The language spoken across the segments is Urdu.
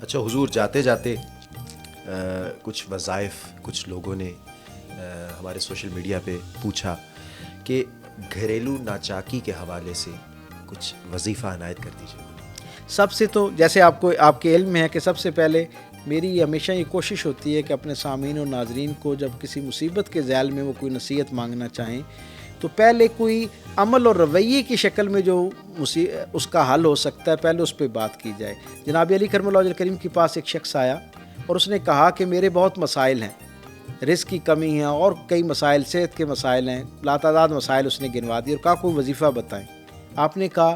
اچھا حضور، جاتے جاتے کچھ وظائف کچھ لوگوں نے ہمارے سوشل میڈیا پہ پوچھا کہ گھریلو ناچاکی کے حوالے سے کچھ وظیفہ عنایت کر دیجیے. سب سے تو جیسے آپ کے علم میں ہے کہ سب سے پہلے میری ہمیشہ یہ کوشش ہوتی ہے کہ اپنے سامعین اور ناظرین کو جب کسی مصیبت کے ذیل میں وہ کوئی نصیحت مانگنا چاہیں تو پہلے کوئی عمل اور رویے کی شکل میں جو اس کا حل ہو سکتا ہے پہلے اس پہ بات کی جائے. جناب علی کرم اللہ وجہ کریم کے پاس ایک شخص آیا اور اس نے کہا کہ میرے بہت مسائل ہیں, رزق کی کمی ہے اور کئی مسائل, صحت کے مسائل ہیں, لاتعداد مسائل اس نے گنوا دی اور کہا کوئی وظیفہ بتائیں. آپ نے کہا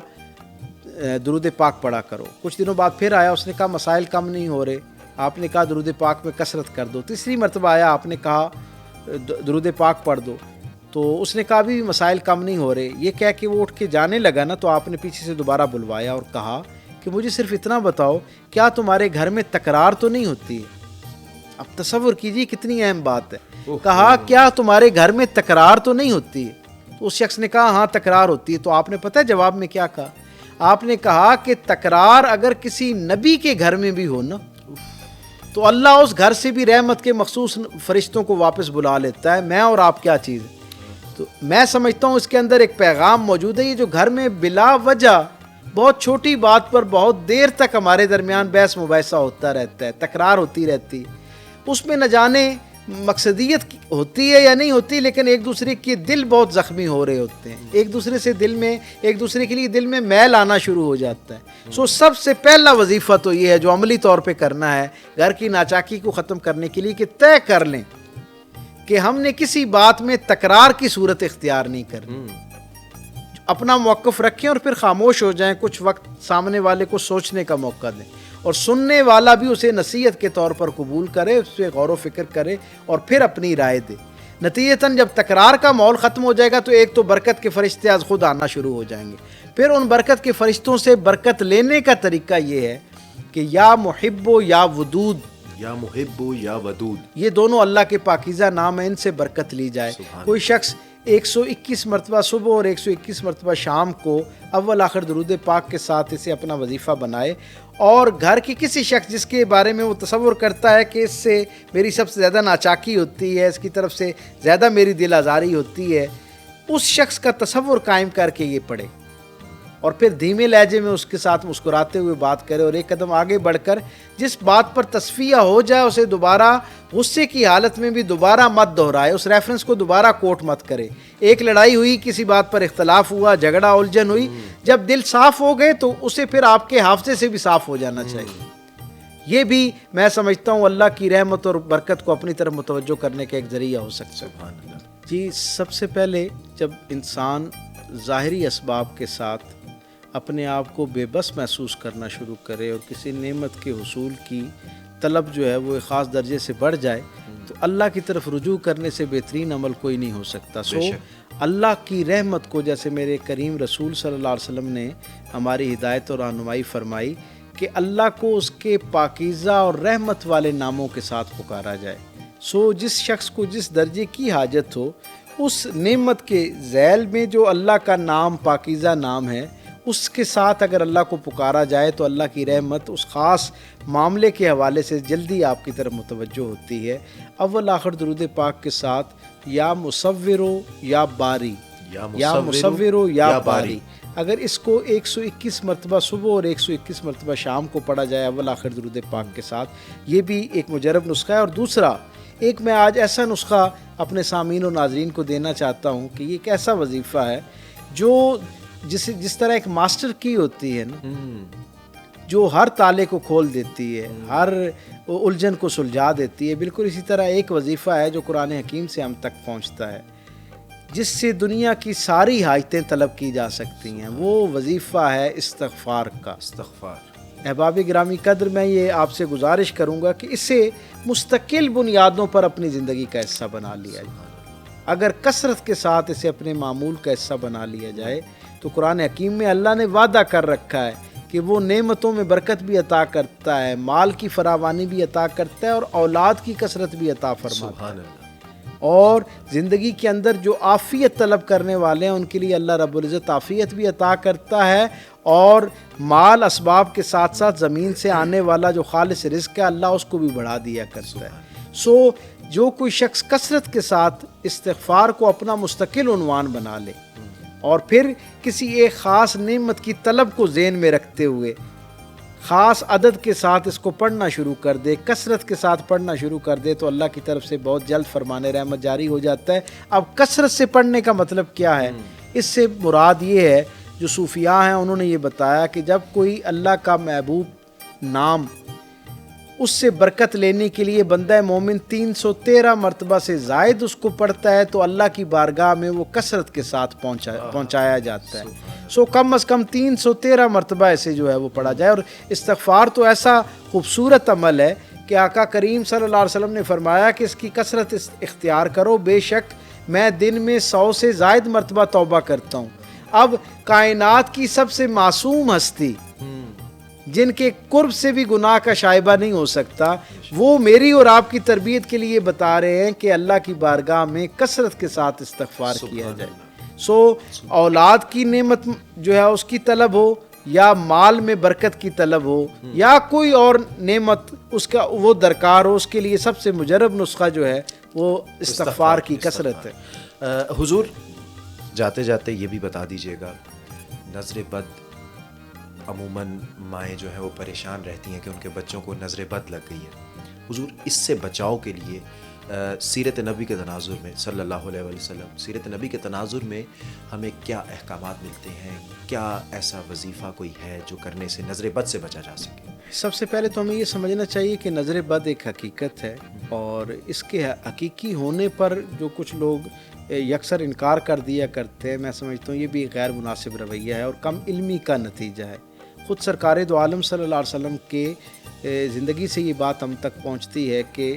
درود پاک پڑھا کرو. کچھ دنوں بعد پھر آیا, اس نے کہا مسائل کم نہیں ہو رہے. آپ نے کہا درود پاک میں کثرت کر دو. تیسری مرتبہ آیا, آپ نے کہا درود پاک پڑھ دو. تو اس نے کہا ابھی بھی مسائل کم نہیں ہو رہے. یہ کہہ کے وہ اٹھ کے جانے لگا نا, تو آپ نے پیچھے سے دوبارہ بلوایا اور کہا کہ مجھے صرف اتنا بتاؤ, کیا تمہارے گھر میں تکرار تو نہیں ہوتی ہے؟ اب تصور کیجیے کتنی اہم بات ہے. کہا کیا تمہارے گھر میں تکرار تو نہیں ہوتی ہے؟ تو اس شخص نے کہا ہاں تکرار ہوتی ہے. تو آپ نے پتہ ہے جواب میں کیا کہا؟ آپ نے کہا کہ تکرار اگر کسی نبی کے گھر میں بھی ہو نا تو اللہ اس گھر سے بھی رحمت کے مخصوص فرشتوں کو واپس بلا لیتا ہے. میں اور آپ کیا چیز ہے؟ تو میں سمجھتا ہوں اس کے اندر ایک پیغام موجود ہے. یہ جو گھر میں بلا وجہ بہت چھوٹی بات پر بہت دیر تک ہمارے درمیان بحث مباحثہ ہوتا رہتا ہے, تکرار ہوتی رہتی, اس میں نہ جانے مقصدیت ہوتی ہے یا نہیں ہوتی, لیکن ایک دوسرے کے دل بہت زخمی ہو رہے ہوتے ہیں. ایک دوسرے سے دل میں ایک دوسرے کے لیے دل میں میل آنا شروع ہو جاتا ہے. سب سے پہلا وظیفہ تو یہ ہے جو عملی طور پہ کرنا ہے گھر کی ناچاکی کو ختم کرنے کے لیے, کہ طے کر لیں کہ ہم نے کسی بات میں تکرار کی صورت اختیار نہیں کرنی. اپنا موقف رکھیں اور پھر خاموش ہو جائیں. کچھ وقت سامنے والے کو سوچنے کا موقع دیں اور سننے والا بھی اسے نصیحت کے طور پر قبول کرے, اس پہ غور و فکر کرے اور پھر اپنی رائے دے. نتیجتاً جب تکرار کا ماحول ختم ہو جائے گا تو ایک تو برکت کے فرشتے از خود آنا شروع ہو جائیں گے. پھر ان برکت کے فرشتوں سے برکت لینے کا طریقہ یہ ہے کہ یا محب یا ودود, یا محب یا ودود, یہ دونوں اللہ کے پاکیزہ نام ہیں, ان سے برکت لی جائے. کوئی شخص 121 مرتبہ صبح اور 121 مرتبہ شام کو اول آخر درود پاک کے ساتھ اسے اپنا وظیفہ بنائے, اور گھر کی کسی شخص جس کے بارے میں وہ تصور کرتا ہے کہ اس سے میری سب سے زیادہ ناچاکی ہوتی ہے, اس کی طرف سے زیادہ میری دل آزاری ہوتی ہے, اس شخص کا تصور قائم کر کے یہ پڑھے اور پھر دھیمے لہجے میں اس کے ساتھ مسکراتے ہوئے بات کرے, اور ایک قدم آگے بڑھ کر جس بات پر تصفیہ ہو جائے اسے دوبارہ غصے کی حالت میں بھی دوبارہ مت دہرائے, اس ریفرنس کو دوبارہ کوٹ مت کرے. ایک لڑائی ہوئی, کسی بات پر اختلاف ہوا, جھگڑا الجھن ہوئی, جب دل صاف ہو گئے تو اسے پھر آپ کے حافظے سے بھی صاف ہو جانا چاہیے. یہ بھی میں سمجھتا ہوں اللہ کی رحمت اور برکت کو اپنی طرف متوجہ کرنے کا ایک ذریعہ ہو سکتا ہے. جی, سب سے پہلے جب انسان ظاہری اسباب کے ساتھ اپنے آپ کو بے بس محسوس کرنا شروع کرے اور کسی نعمت کے حصول کی طلب جو ہے وہ ایک خاص درجے سے بڑھ جائے تو اللہ کی طرف رجوع کرنے سے بہترین عمل کوئی نہیں ہو سکتا. اللہ کی رحمت کو, جیسے میرے کریم رسول صلی اللہ علیہ وسلم نے ہماری ہدایت اور رہنمائی فرمائی کہ اللہ کو اس کے پاکیزہ اور رحمت والے ناموں کے ساتھ پکارا جائے. جس شخص کو جس درجے کی حاجت ہو اس نعمت کے ذیل میں جو اللہ کا نام پاکیزہ نام ہے اس کے ساتھ اگر اللہ کو پکارا جائے تو اللہ کی رحمت اس خاص معاملے کے حوالے سے جلدی آپ کی طرف متوجہ ہوتی ہے. اول آخر درود پاک کے ساتھ یا مصورو یا باری, یا مصورو یا باری, اگر اس کو 121 مرتبہ صبح اور 121 مرتبہ شام کو پڑھا جائے اول آخر درود پاک کے ساتھ, یہ بھی ایک مجرب نسخہ ہے. اور دوسرا ایک میں آج ایسا نسخہ اپنے سامعین و ناظرین کو دینا چاہتا ہوں کہ یہ ایک ایسا وظیفہ ہے جو جس طرح ایک ماسٹر کی ہوتی ہے نا, جو ہر تالے کو کھول دیتی ہے, ہر الجھن کو سلجھا دیتی ہے, بالکل اسی طرح ایک وظیفہ ہے جو قرآن حکیم سے ہم تک پہنچتا ہے, جس سے دنیا کی ساری حاجتیں طلب کی جا سکتی ہیں. وہ وظیفہ ہے استغفار کا. احباب گرامی قدر, میں یہ آپ سے گزارش کروں گا کہ اسے مستقل بنیادوں پر اپنی زندگی کا حصہ بنا لیا جائے. اگر کثرت کے ساتھ اسے اپنے معمول کا حصہ بنا لیا جائے تو قرآن حکیم میں اللہ نے وعدہ کر رکھا ہے کہ وہ نعمتوں میں برکت بھی عطا کرتا ہے, مال کی فراوانی بھی عطا کرتا ہے اور اولاد کی کثرت بھی عطا فرماتا ہے. اور زندگی کے اندر جو عافیت طلب کرنے والے ہیں ان کے لیے اللہ رب العزت عافیت بھی عطا کرتا ہے اور مال اسباب کے ساتھ ساتھ زمین سے آنے والا جو خالص رزق ہے اللہ اس کو بھی بڑھا دیا کرتا ہے۔ سو جو کوئی شخص کثرت کے ساتھ استغفار کو اپنا مستقل عنوان بنا لے اور پھر کسی ایک خاص نعمت کی طلب کو ذہن میں رکھتے ہوئے خاص عدد کے ساتھ اس کو پڑھنا شروع کر دے، کثرت کے ساتھ پڑھنا شروع کر دے، تو اللہ کی طرف سے بہت جلد فرمان رحمت جاری ہو جاتا ہے۔ اب کثرت سے پڑھنے کا مطلب کیا ہے؟ اس سے مراد یہ ہے، جو صوفیاء ہیں انہوں نے یہ بتایا کہ جب کوئی اللہ کا محبوب نام اس سے برکت لینے کے لیے بندہ مومن 313 مرتبہ سے زائد اس کو پڑھتا ہے تو اللہ کی بارگاہ میں وہ کثرت کے ساتھ پہنچایا جاتا ہے۔ سو کم از کم 313 مرتبہ ایسے جو ہے وہ پڑھا جائے۔ اور استغفار تو ایسا خوبصورت عمل ہے کہ آقا کریم صلی اللہ علیہ وسلم نے فرمایا کہ اس کی کثرت اختیار کرو، بے شک میں دن میں 100 سے زائد مرتبہ توبہ کرتا ہوں۔ اب کائنات کی سب سے معصوم ہستی جن کے قرب سے بھی گناہ کا شائبہ نہیں ہو سکتا، وہ میری اور آپ کی تربیت کے لیے بتا رہے ہیں کہ اللہ کی بارگاہ میں کثرت کے ساتھ استغفار کیا جائے۔ سو اولاد کی نعمت جو ہے اس کی طلب ہو، یا مال میں برکت کی طلب ہو، یا کوئی اور نعمت اس کا وہ درکار ہو، اس کے لیے سب سے مجرب نسخہ جو ہے وہ استغفار کی کثرت ہے۔ حضور جاتے جاتے یہ بھی بتا دیجیے گا، نظر بد عموماً مائیں جو ہیں وہ پریشان رہتی ہیں کہ ان کے بچوں کو نظر بد لگ گئی ہے۔ حضور اس سے بچاؤ کے لیے سیرت نبی کے تناظر میں صلی اللہ علیہ وسلم، سیرت نبی کے تناظر میں ہمیں کیا احکامات ملتے ہیں؟ کیا ایسا وظیفہ کوئی ہے جو کرنے سے نظر بد سے بچا جا سکے؟ سب سے پہلے تو ہمیں یہ سمجھنا چاہیے کہ نظر بد ایک حقیقت ہے، اور اس کے حقیقی ہونے پر جو کچھ لوگ یکسر انکار کر دیا کرتے ہیں، میں سمجھتا ہوں یہ بھی غیر مناسب رویہ ہے اور کم علمی کا نتیجہ ہے۔ خود سرکار دو عالم صلی اللہ علیہ وسلم کے زندگی سے یہ بات ہم تک پہنچتی ہے کہ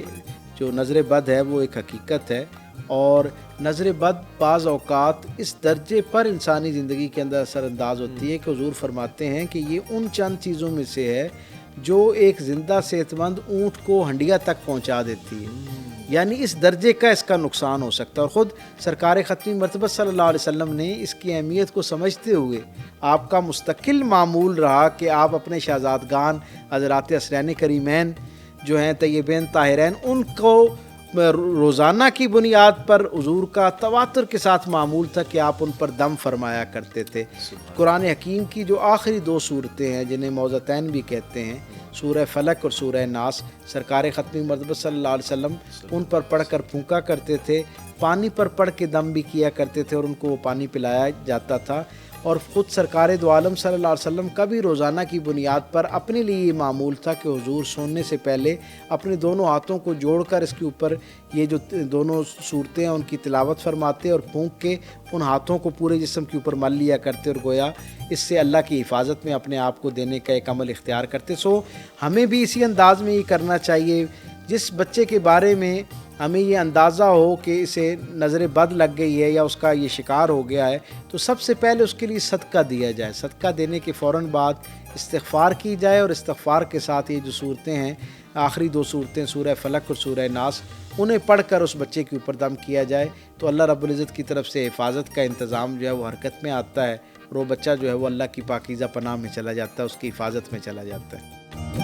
جو نظر بد ہے وہ ایک حقیقت ہے، اور نظر بد بعض اوقات اس درجے پر انسانی زندگی کے اندر اثر انداز ہوتی ہے کہ حضور فرماتے ہیں کہ یہ ان چند چیزوں میں سے ہے جو ایک زندہ صحت مند اونٹ کو ہنڈیا تک پہنچا دیتی ہے، یعنی اس درجے کا اس کا نقصان ہو سکتا ہے۔ اور خود سرکار ختمی مرتبہ صلی اللہ علیہ وسلم نے اس کی اہمیت کو سمجھتے ہوئے آپ کا مستقل معمول رہا کہ آپ اپنے شہزادگان حضرات حسنین کریمین جو ہیں طیبین طاہرین، ان کو روزانہ کی بنیاد پر حضور کا تواتر کے ساتھ معمول تھا کہ آپ ان پر دم فرمایا کرتے تھے۔ قرآن حکیم کی جو آخری 2 صورتیں ہیں جنہیں موضتین بھی کہتے ہیں، سورہ فلق اور سورہ ناس، سرکار ختمی مرتبہ صلی اللہ علیہ وسلم ان پر پڑھ کر پھونکا کرتے تھے، پانی پر پڑھ کے دم بھی کیا کرتے تھے اور ان کو وہ پانی پلایا جاتا تھا۔ اور خود سرکار دو عالم صلی اللہ علیہ وسلم کا بھی روزانہ کی بنیاد پر اپنے لیے یہ معمول تھا کہ حضور سونے سے پہلے اپنے دونوں ہاتھوں کو جوڑ کر اس کے اوپر یہ جو دونوں صورتیں ہیں ان کی تلاوت فرماتے اور پھونک کے ان ہاتھوں کو پورے جسم کے اوپر مل لیا کرتے اور گویا اس سے اللہ کی حفاظت میں اپنے آپ کو دینے کا ایک عمل اختیار کرتے۔ سو ہمیں بھی اسی انداز میں یہ کرنا چاہیے، جس بچے کے بارے میں ہمیں یہ اندازہ ہو کہ اسے نظر بد لگ گئی ہے یا اس کا یہ شکار ہو گیا ہے، تو سب سے پہلے اس کے لیے صدقہ دیا جائے۔ صدقہ دینے کے فوراً بعد استغفار کی جائے، اور استغفار کے ساتھ یہ جو صورتیں ہیں، آخری 2 صورتیں سورہ فلق اور سورہ ناس، انہیں پڑھ کر اس بچے کے اوپر دم کیا جائے تو اللہ رب العزت کی طرف سے حفاظت کا انتظام جو ہے وہ حرکت میں آتا ہے، اور وہ بچہ جو ہے وہ اللہ کی پاکیزہ پناہ میں چلا جاتا ہے، اس کی حفاظت میں چلا جاتا ہے۔